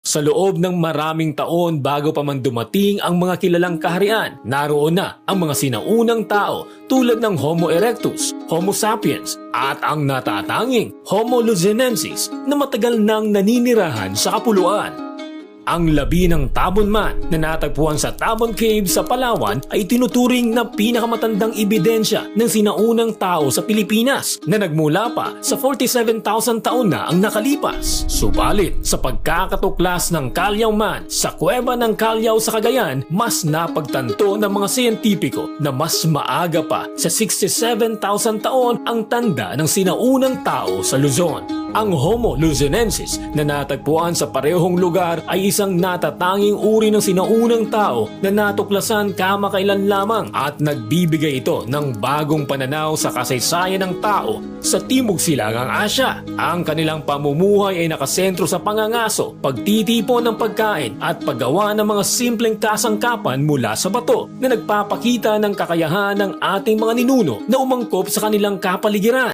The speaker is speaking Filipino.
Sa loob ng maraming taon bago pa man dumating ang mga kilalang kaharian, naroon na ang mga sinaunang tao tulad ng Homo erectus, Homo sapiens at ang natatanging Homo luzonensis na matagal nang naninirahan sa kapuluan. Ang labi ng Tabon Man na natagpuan sa Tabon Cave sa Palawan ay tinuturing na pinakamatandang ebidensya ng sinaunang tao sa Pilipinas na nagmula pa sa 47,000 taon na ang nakalipas. Subalit sa pagkakatuklas ng Calyaw Man sa kuweba ng Calyaw sa Cagayan, mas napagtanto ng mga siyentipiko na mas maaga pa sa 67,000 taon ang tanda ng sinaunang tao sa Luzon. Ang Homo luzonensis na natagpuan sa parehong lugar ay isang natatanging uri ng sinaunang tao na natuklasan kamakailan lamang at nagbibigay ito ng bagong pananaw sa kasaysayan ng tao sa Timog Silangang Asya. Ang kanilang pamumuhay ay nakasentro sa pangangaso, pagtitipon ng pagkain at paggawa ng mga simpleng kasangkapan mula sa bato na nagpapakita ng kakayahan ng ating mga ninuno na umangkop sa kanilang kapaligiran.